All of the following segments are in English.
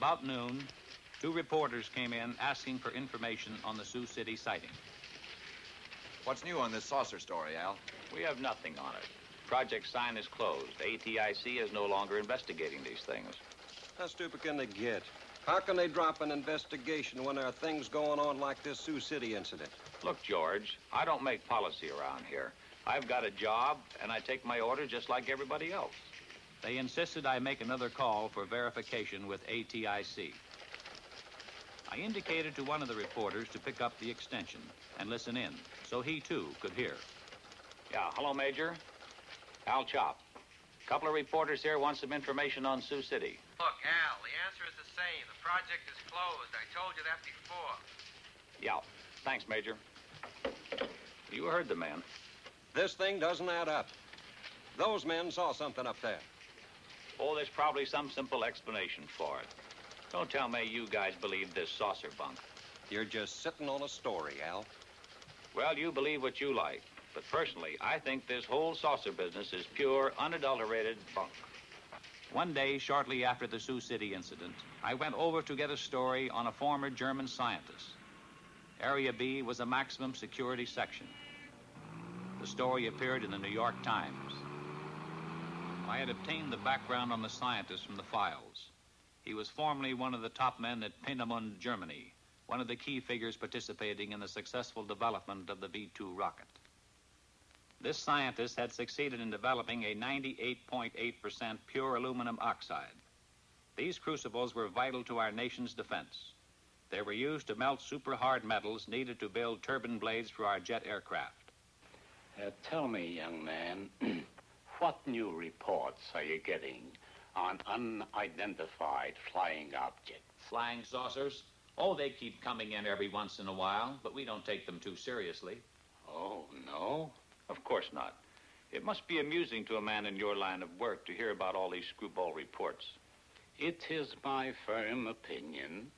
About noon, 2 reporters came in asking for information on the Sioux City sighting. What's new on this saucer story, Al? We have nothing on it. Project Sign is closed. ATIC is no longer investigating these things. How stupid can they get? How can they drop an investigation when there are things going on like this Sioux City incident? Look, George, I don't make policy around here. I've got a job, and I take my orders just like everybody else. They insisted I make another call for verification with ATIC. I indicated to one of the reporters to pick up the extension and listen in, so he, too, could hear. Yeah, hello, Major. Al Chop. A couple of reporters here want some information on Sioux City. Look, Al, the answer is the same. The project is closed. I told you that before. Yeah, thanks, Major. You heard the man. This thing doesn't add up. Those men saw something up there. Oh, there's probably some simple explanation for it. Don't tell me you guys believe this saucer bunk. You're just sitting on a story, Al. Well, you believe what you like. But personally, I think this whole saucer business is pure, unadulterated bunk. One day, shortly after the Sioux City incident, I went over to get a story on a former German scientist. Area B was a maximum security section. The story appeared in the New York Times. I had obtained the background on the scientist from the files. He was formerly one of the top men at Peenemünde, Germany, one of the key figures participating in the successful development of the V-2 rocket. This scientist had succeeded in developing a 98.8% pure aluminum oxide. These crucibles were vital to our nation's defense. They were used to melt super-hard metals needed to build turbine blades for our jet aircraft. Tell me, young man, what new reports are you getting on unidentified flying objects? Flying saucers? Oh, they keep coming in every once in a while, but we don't take them too seriously. Oh, no? Of course not. It must be amusing to a man in your line of work to hear about all these screwball reports. It is my firm opinion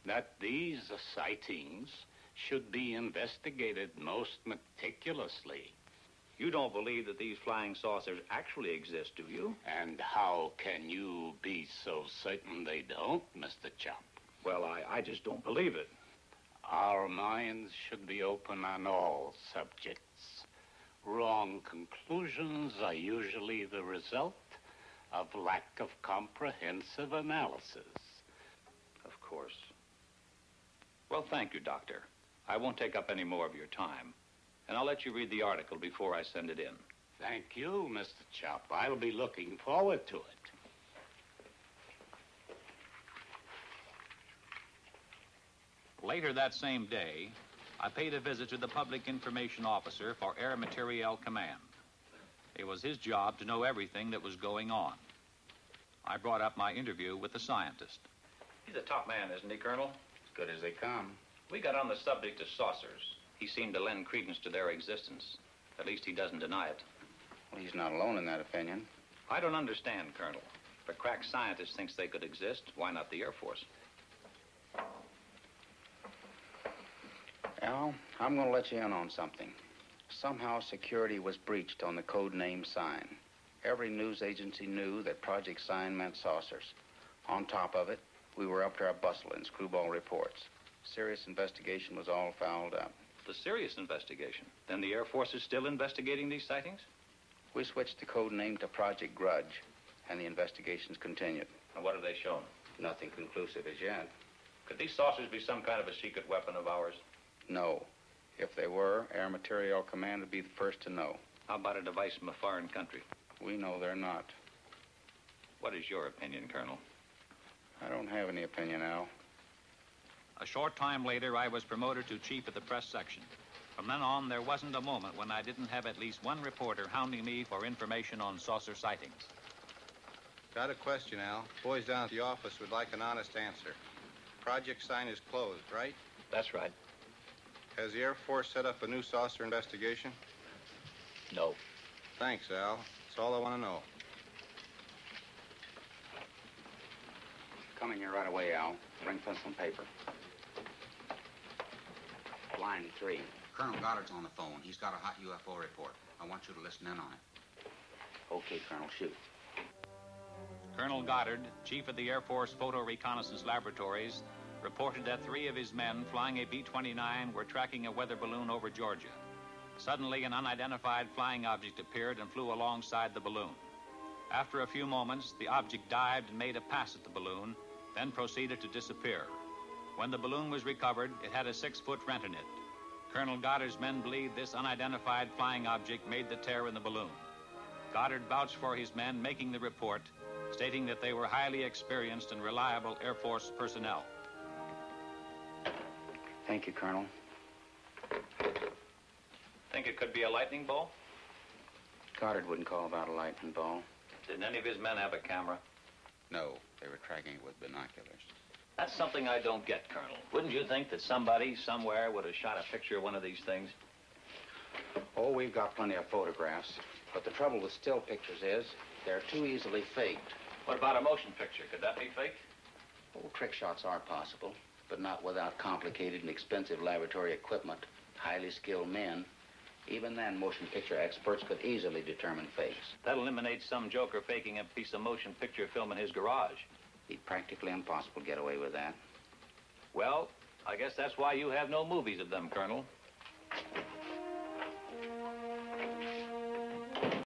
that these sightings should be investigated most meticulously. You don't believe that these flying saucers actually exist, do you? And how can you be so certain they don't, Mr. Chop? Well, I just don't believe it. Our minds should be open on all subjects. Wrong conclusions are usually the result of lack of comprehensive analysis. Of course. Well, thank you, Doctor. I won't take up any more of your time. And I'll let you read the article before I send it in. Thank you, Mr. Chop. I'll be looking forward to it. Later that same day, I paid a visit to the Public Information Officer for Air Materiel Command. It was his job to know everything that was going on. I brought up my interview with the scientist. He's a top man, isn't he, Colonel? As good as they come. We got on the subject of saucers. He seemed to lend credence to their existence. At least he doesn't deny it. Well, he's not alone in that opinion. I don't understand, Colonel. If a crack scientist thinks they could exist, why not the Air Force? Al, I'm going to let you in on something. Somehow security was breached on the code name Sign. Every news agency knew that Project Sign meant saucers. On top of it, we were up to our bustle in screwball reports. Serious investigation was all fouled up. The serious investigation? Then the Air Force is still investigating these sightings? We switched the code name to Project Grudge, and the investigations continued. And what have they shown? Nothing conclusive as yet. Could these saucers be some kind of a secret weapon of ours? No. If they were, Air Materiel Command would be the first to know. How about a device from a foreign country? We know they're not. What is your opinion, Colonel? I don't have any opinion, Al. A short time later, I was promoted to chief of the press section. From then on, there wasn't a moment when I didn't have at least one reporter hounding me for information on saucer sightings. Got a question, Al. Boys down at the office would like an honest answer. Project Sign is closed, right? That's right. Has the Air Force set up a new saucer investigation? No. Thanks, Al. That's all I want to know. Coming here right away, Al. Bring pencil and paper. Line 3. Colonel Goddard's on the phone. He's got a hot UFO report. I want you to listen in on it. Okay, Colonel, shoot. Colonel Goddard, chief of the Air Force Photo Reconnaissance Laboratories, reported that 3 of his men flying a B-29 were tracking a weather balloon over Georgia. Suddenly, an unidentified flying object appeared and flew alongside the balloon. After a few moments, the object dived and made a pass at the balloon, then proceeded to disappear. When the balloon was recovered, it had a 6-foot rent in it. Colonel Goddard's men believed this unidentified flying object made the tear in the balloon. Goddard vouched for his men making the report, stating that they were highly experienced and reliable Air Force personnel. Thank you, Colonel. Think it could be a lightning bolt? Goddard wouldn't call about a lightning ball. Didn't any of his men have a camera? No, they were tracking it with binoculars. That's something I don't get, Colonel. Wouldn't you think that somebody, somewhere, would have shot a picture of one of these things? Oh, we've got plenty of photographs. But the trouble with still pictures is they're too easily faked. What about a motion picture? Could that be faked? Oh, trick shots are possible, but not without complicated and expensive laboratory equipment, highly skilled men. Even then, motion picture experts could easily determine fakes. That eliminates some joker faking a piece of motion picture film in his garage. It'd be practically impossible to get away with that. Well, I guess that's why you have no movies of them, Colonel.